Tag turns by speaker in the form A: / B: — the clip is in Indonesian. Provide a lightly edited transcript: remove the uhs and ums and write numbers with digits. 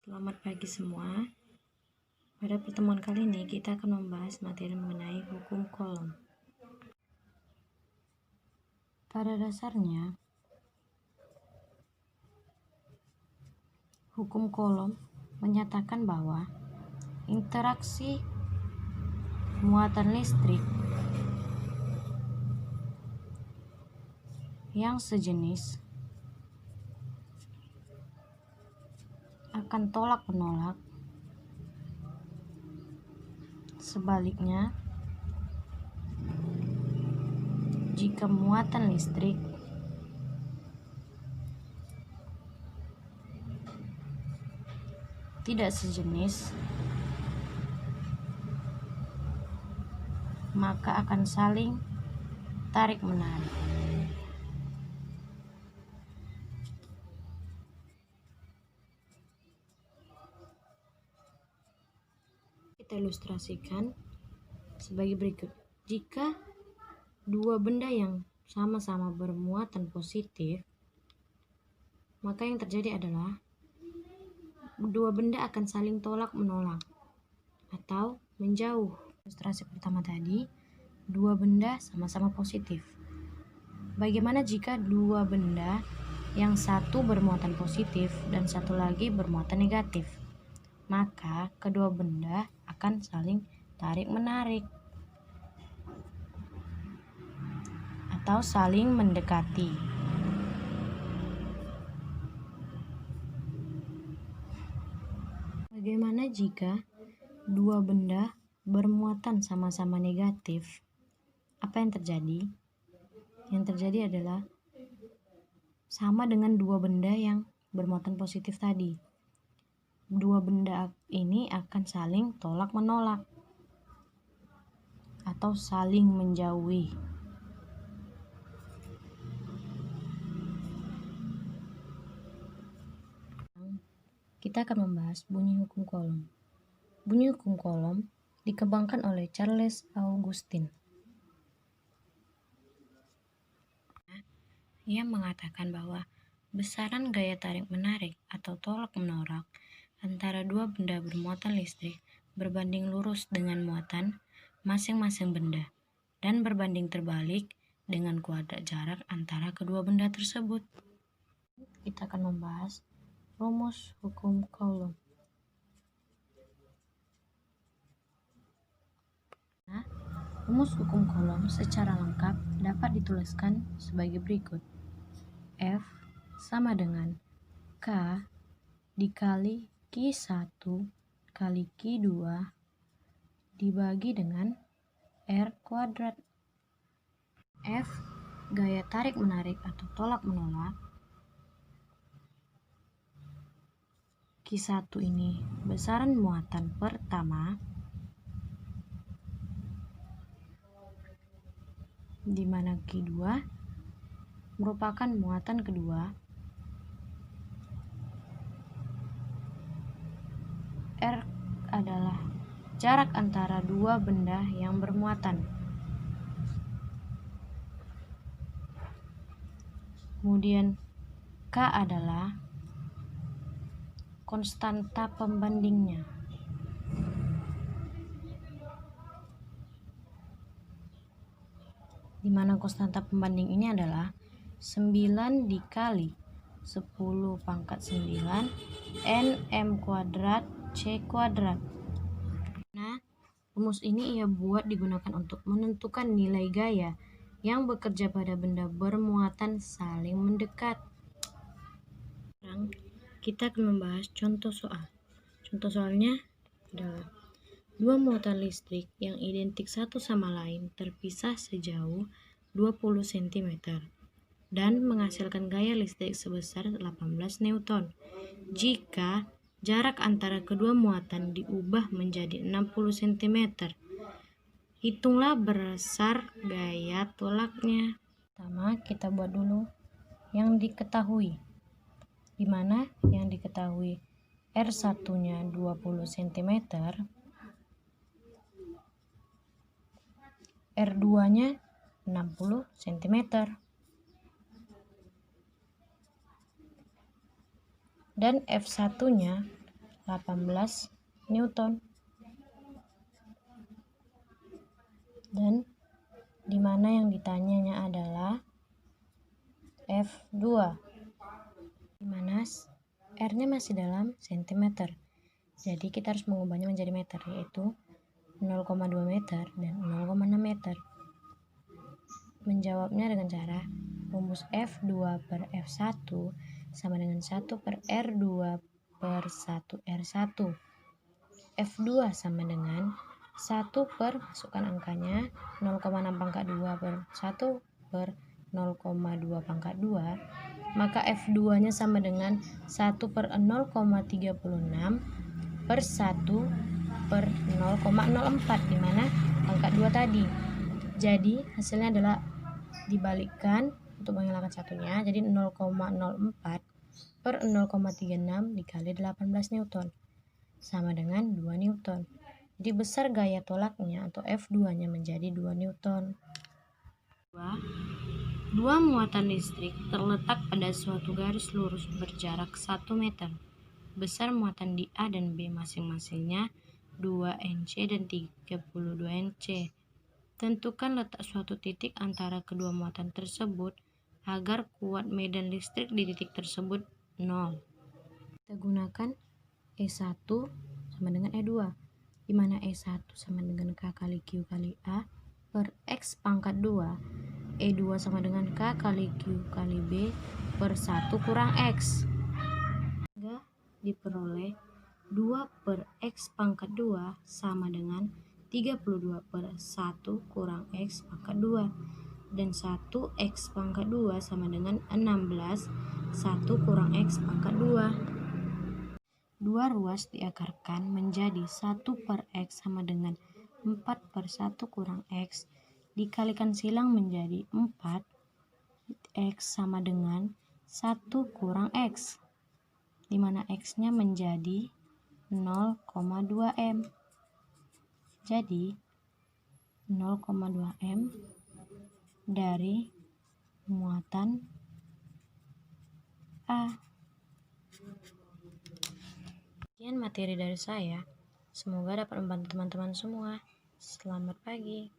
A: Selamat pagi semua. Pada pertemuan kali ini kita akan membahas materi mengenai hukum Coulomb. Pada dasarnya, hukum Coulomb menyatakan bahwa interaksi muatan listrik yang sejenis akan tolak-menolak. Sebaliknya, jika muatan listrik tidak sejenis, maka akan saling tarik-menarik. Kita ilustrasikan sebagai berikut. Jika dua benda yang sama-sama bermuatan positif, maka yang terjadi adalah dua benda akan saling tolak-menolak atau menjauh. Ilustrasi pertama tadi, dua benda sama-sama positif. Bagaimana jika dua benda yang satu bermuatan positif dan satu lagi bermuatan negatif? Maka kedua benda akan saling tarik-menarik atau saling mendekati. Bagaimana jika dua benda bermuatan sama-sama negatif? Apa yang terjadi? Yang terjadi adalah sama dengan dua benda yang bermuatan positif tadi. Dua benda ini akan saling tolak-menolak atau saling menjauhi. Kita akan membahas bunyi hukum Coulomb. Bunyi hukum Coulomb dikembangkan oleh Charles Augustin. Ia mengatakan bahwa besaran gaya tarik-menarik atau tolak-menolak antara dua benda bermuatan listrik berbanding lurus dengan muatan masing-masing benda dan berbanding terbalik dengan kuadrat jarak antara kedua benda tersebut. Kita akan membahas rumus hukum Coulomb. Rumus hukum Coulomb secara lengkap dapat dituliskan sebagai berikut. F sama dengan K dikali Q1 kali Q2 dibagi dengan R kuadrat. F gaya tarik-menarik atau tolak-menolak. Q1 ini besaran muatan pertama, di mana Q2 merupakan muatan kedua. R adalah jarak antara dua benda yang bermuatan. Kemudian K adalah konstanta pembandingnya. Di mana konstanta pembanding ini adalah 9 dikali 10 pangkat 9 nm kuadrat c kuadrat. Nah, rumus ini ia buat digunakan untuk menentukan nilai gaya yang bekerja pada benda bermuatan saling mendekat. Sekarang kita akan membahas contoh soal. Contoh soalnya adalah dua muatan listrik yang identik satu sama lain terpisah sejauh 20 cm dan menghasilkan gaya listrik sebesar 18 Newton. Jika jarak antara kedua muatan diubah menjadi 60 cm, hitunglah besar gaya tolaknya. Pertama, kita buat dulu yang diketahui, di mana yang diketahui R1-nya 20 cm, R2-nya 60 cm. Dan F1-nya 18 Newton. Dan dimana yang ditanyanya adalah F2, dimana R-nya masih dalam cm. Jadi kita harus mengubahnya menjadi meter, yaitu 0,2 meter dan 0,6 meter. Menjawabnya dengan cara rumus F2 per F1 sama dengan 1 per R2 per 1 R1. F2 sama dengan 1 per, masukkan angkanya, 0,6 pangkat 2 per 1 per 0,2 pangkat 2. Maka F2 nya sama dengan 1 per 0,36 per 1 per 0,04, dimana pangkat 2 tadi. Jadi hasilnya adalah dibalikkan untuk menghilangkan satunya, jadi 0,04 per 0,36 dikali 18 Newton sama dengan 2 Newton. Jadi besar gaya tolaknya atau F2 nya menjadi 2 Newton. Dua muatan listrik terletak pada suatu garis lurus berjarak 1 meter. Besar muatan di A dan B masing-masingnya 2 Nc dan 32 Nc. Tentukan letak suatu titik antara kedua muatan tersebut agar kuat medan listrik di titik tersebut 0. Kita gunakan E1 sama dengan E2, di mana E1 sama dengan K kali Q kali A per X pangkat 2. E2 sama dengan K kali Q kali B per 1 kurang X. Sehingga diperoleh 2 per X pangkat 2 sama dengan 32 per 1 kurang X pangkat 2. Dan 1 X pangkat 2 sama dengan 16, 1 kurang X pangkat 2. 2 ruas diakarkan menjadi 1 per X sama dengan 4 per 1 kurang X. Dikalikan silang menjadi 4, X sama dengan 1 kurang X, dimana X-nya menjadi 0,2 M. Jadi 0,2 M dari muatan A. Sekian materi dari saya. Semoga dapat membantu teman-teman semua. Selamat pagi.